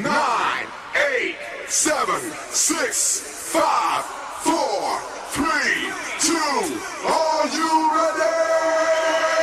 9, 8, 7, 6, 5, 4, 3, 2, are you ready?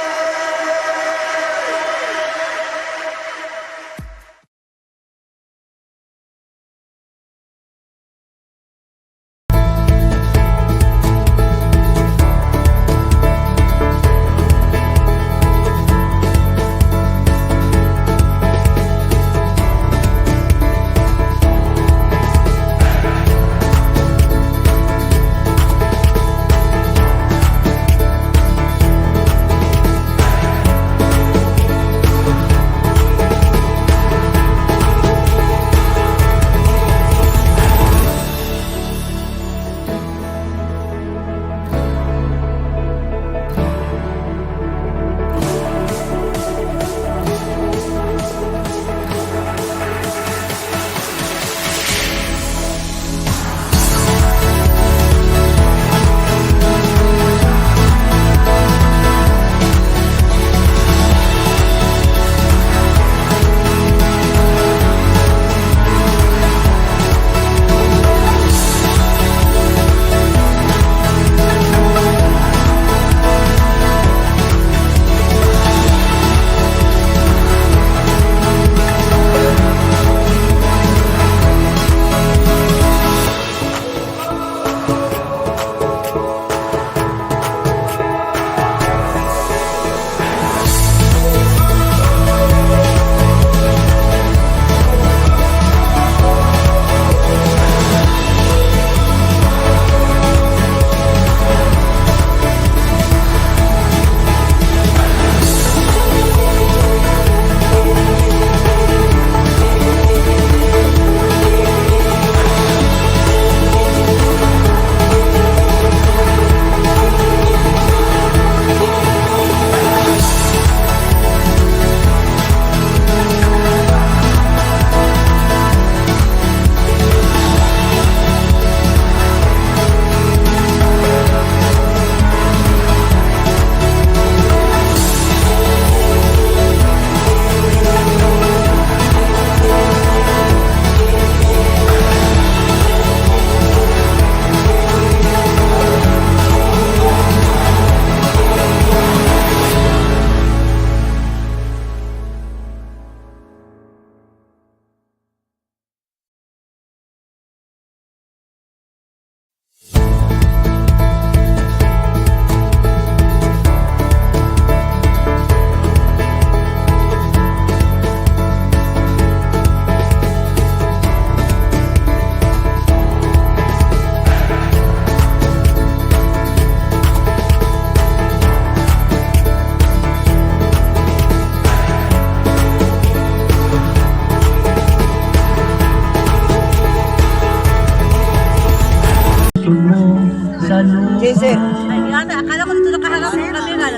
Jason. Ay, yata, akala ko dito nakaharap ng camera.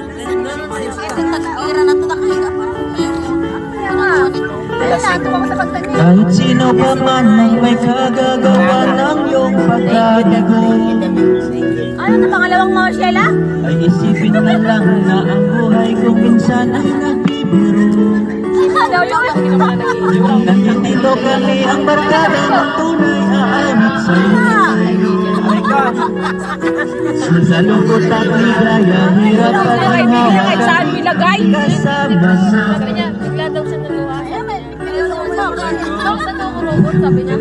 Tira na ito nakahiga. Kahit sino pa man ang may kagagawa ng iyong pagkadigo, Ano na pangalawang mo, Sheila? ay isipin na lang na ang buhay ko minsan ay nagbibiro. Daw yung Nandito kami ang barkada ng tunay aamit sa'yo. Sa lungkot at ligaya, hirap at hinawa kami kasama sa Sabi niya, bigla daw siya nagawa. Sabi niya.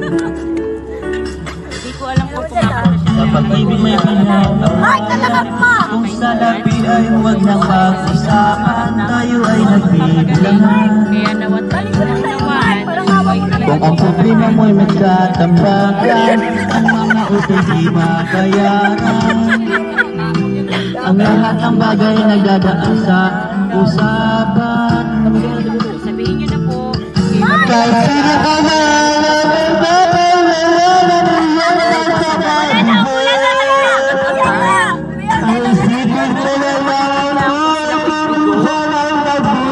Hindi ko alam kung pumakala siya. sa pag-ibig may kanyang Ay, talagang pa! kung sa labi ay huwag nang pag-usapan, tayo ay nagbibilangan. Kaya nawatan ko ng naman. Kung ang problema mo'y magkatambagan, ang mga utay di mabayaran. Ang lahat ng bagay nagdadaan sa usapan. Sabihin niyo na po. Kahit sino ka na,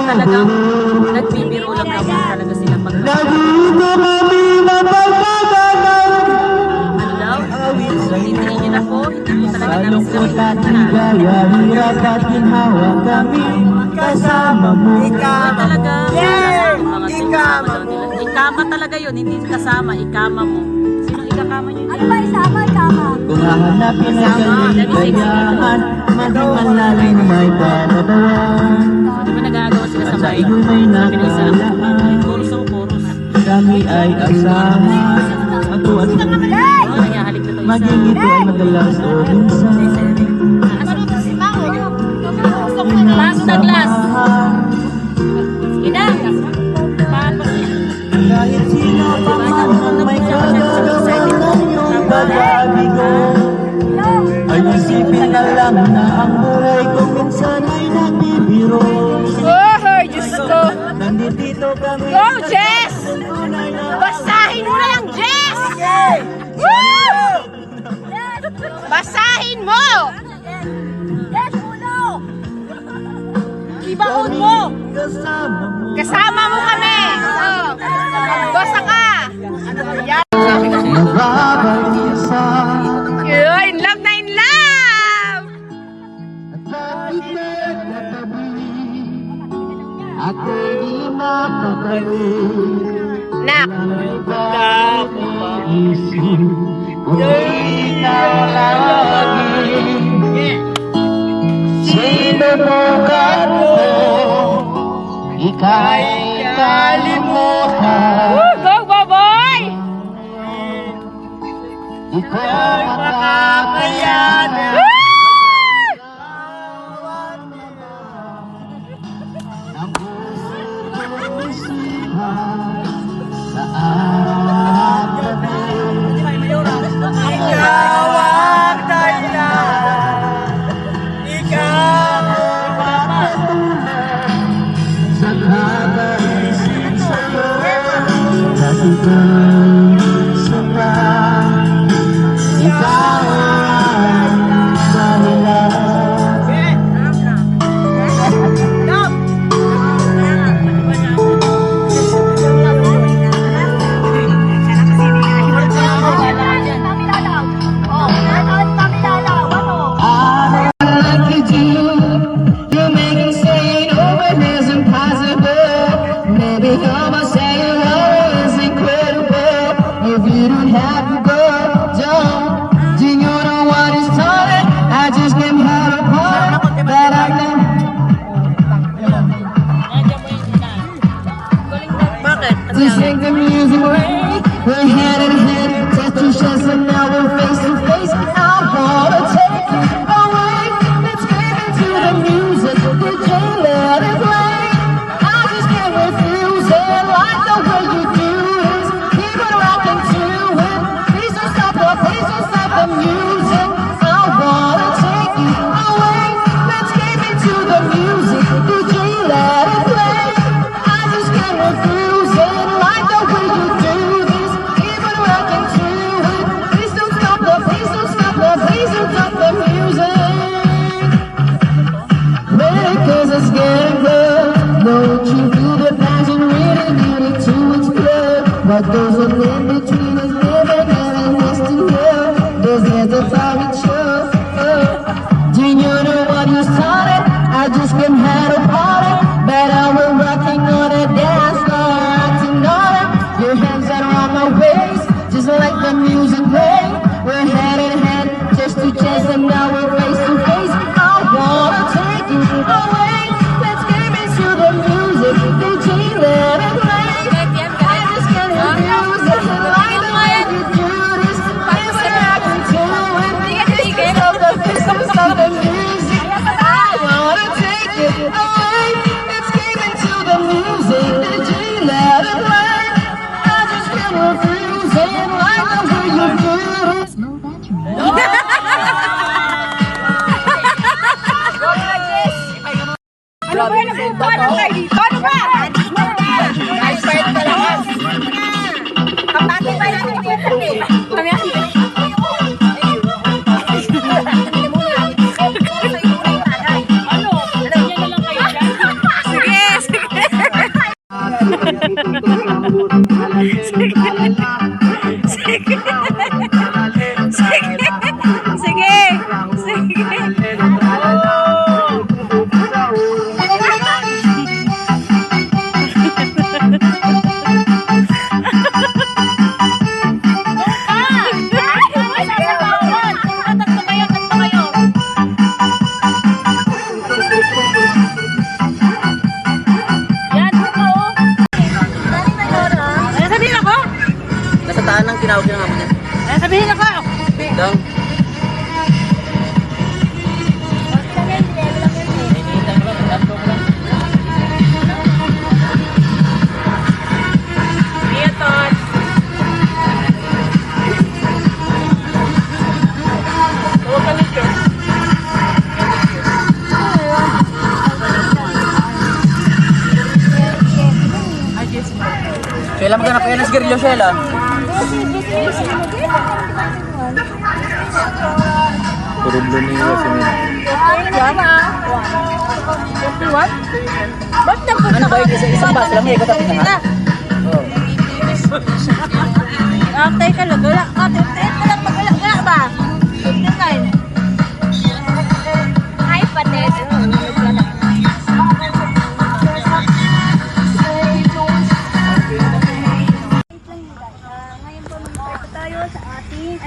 Talagang nagbibiro lang naman talaga sila pag nandito kami na pagkagalan. ano daw? Titingin niyo na po. Hindi po talaga Sa namin lungkot sila at ligaya, hirap at ginhawa kami kasama mo. talaga. Ika! Ikama talaga yun, hindi kasama. Ikama mo. Sinong ikakama nyo? Ano ba isama? Ikama. Kung hahanapin ang kaligayahan, maging malalim may panatawan. Di ba nagagawa sila sa Sa bahay? iyo may nakalaan, Chorus ang chorus. kami ay asama. Ako at ikaw, Oh, nangyahalik na to isa. maging ito ay madalas o minsan. Paso na glass. Inang. Kahit sino pa man ang may kagagawa ng iyong pag-abigo, ay isipin na lang na ang buhay ko minsan ay nagbibiro. Oh, Diyos ko. Nandito kami. Go, Jess! Basahin mo na yung Jess! Woo! Basahin mo! Yes, uno. Ibaon mo! Kasama mo. Kasama mo kami! Oh. Basa ka! Yan. Nababalisa Yun, in love na in love! ako'y di mapakali. Nak! Isip kung ikaw lagi. Sinubukan mo, ika'y kalimutan. Woo! Go, Boboy! Ikaw makakayanan. Woo! Ang puso kong isipan sa araw-gabi. Ikaw ang dahilan, ikaw ang mapatulan sa kada isip sa'yo. Dati kang sundan, ikaw ang dahilan. I like you do. You make me say no when it's impossible. Maybe I must say it always incredible. If you don't have to go, don't. Do you know what is started? I just came out of heart that I've never. To sing the music away, we're head in head, touch to chest, and now we're face to face. I wanna take you away. Let's get into the music, DJ let it play. I just can't refuse it, like the way you do this. Keep it rocking to it. Please don't stop the music. I wanna take you away. Let's get into the music, DJ let it play. I just can't refuse it, like the way you do this. Keep it rocking to it. Please don't stop the music. Ready, 'cause it's getting good. Don't you feel the passion really needed to explode? What goes on in between is never getting listed here. This is a private show. Do you know what you started? I just came had a party, but I was rocking on a dance floor, acting on it. Your hands are on my waist, just like the music play. We're hand in hand, chest to chest, and now we're face to face. I wanna take you away. Let's get into the music, DJ let it play. I just can't refuse it, like the way you do this. Please get back into it. Please don't stop the music. I wanna take it away. Let's get into the music, DJ let it play. I just can't refuse it, like the way you do this. Ano ba yung nagpuntuan ng kayo dito? Ano ba? Ay, pwede talaga. Kapati ba natin dito eh? Kami ang tinawag niya ng amo niya? Eh, sabihin ako. Lang. Newton. Huwag ka nito. Sheila, maghanap kayo ng sigarilyo, Sheila. Puro blue niya si Min. Ba't napunta Ano ba, isang baso lang, may ikot na nga. Oo. Antay ka lang. Wala. Antay ka lang. Mag-wala ba? 59. Hi, patet. Ngayon po mag-start tayo sa ating,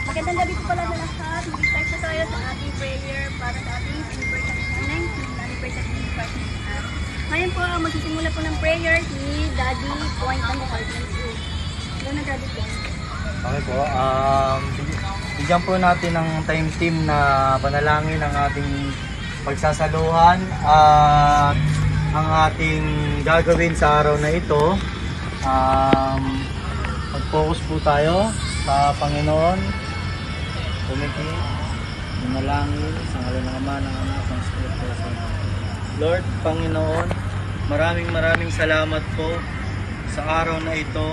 magandang gabi po pala sa lahat. Mag-start po tayo sa ating prayer para sa ating anniversary ng 19th anniversary ng Department of. Ngayon po, magsisimula po ng prayer ni Daddy Point ng Department of. Doon na Daddy Point. Okay po, bigyan po natin ng time team na panalangin ang ating pagsasaluhan at ang ating gagawin sa araw na ito. Mag-focus po tayo sa Panginoon. Tumiki, manalangin sa ngalan ng Ama, ng Anak, ng Espiritu Santo. Lord, Panginoon, maraming salamat po sa araw na ito.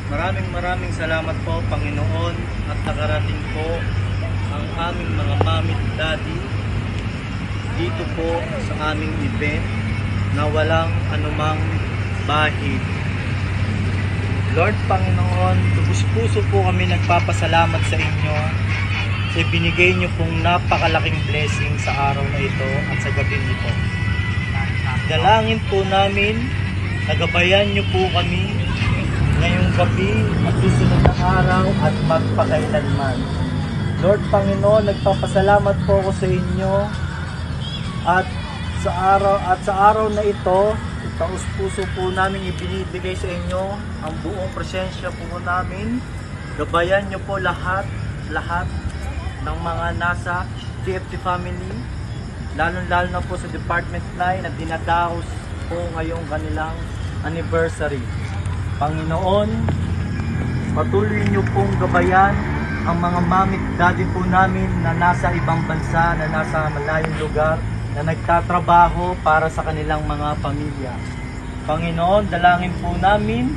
Maraming salamat po, Panginoon, at nakarating po ang aming mga mami at daddy dito po sa aming event na walang anumang bahid. Lord, Panginoon, tubos-puso po kami nagpapasalamat sa inyo sa binigay niyo pong napakalaking blessing sa araw na ito at sa gabi nito. Dalangin po namin, nagabayan niyo po kami ngayong gabi at susunod na araw at magpakailanman. Lord Panginoon, nagpapasalamat po ako sa inyo at sa araw na ito, taus-puso po namin ibinibigay sa inyo ang buong presensya po namin. Gabayan niyo po lahat ng mga nasa TFT family, lalo na po sa Department 9 na dinadaos po ngayong kanilang anniversary. Panginoon, patuloy niyo pong gabayan ang mga mami at daddy po namin na nasa ibang bansa, na nasa malayong lugar, na nagtatrabaho para sa kanilang mga pamilya. Panginoon, dalangin po namin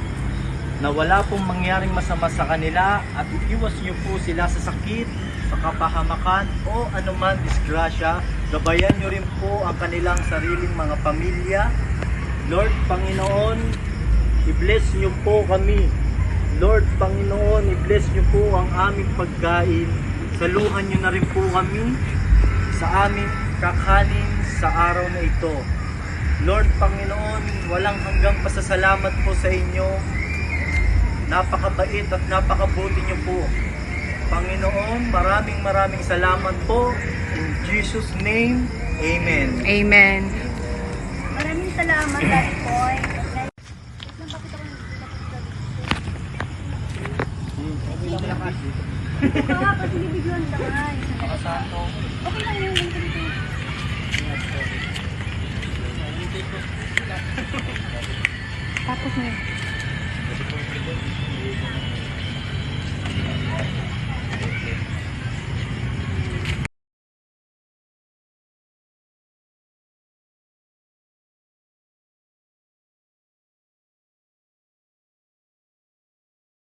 na wala pong mangyaring masama sa kanila at iiwas niyo po sila sa sakit, sa kapahamakan o anuman disgrasya. Gabayan niyo rin po ang kanilang sariling mga pamilya. Lord Panginoon, i-bless niyo po kami. Lord Panginoon, i-bless niyo po ang aming pagkain. Saluhan niyo na rin po kami sa aming kakanin sa araw na ito. Lord Panginoon, walang hanggang pasasalamat po sa inyo. Napakabait at napakabuti niyo po. Panginoon, maraming salamat po. In Jesus' name, Amen. Amen. Maraming salamat, Daddy Point. Ito ka, kasi bibigyan naman. Okay lang yun.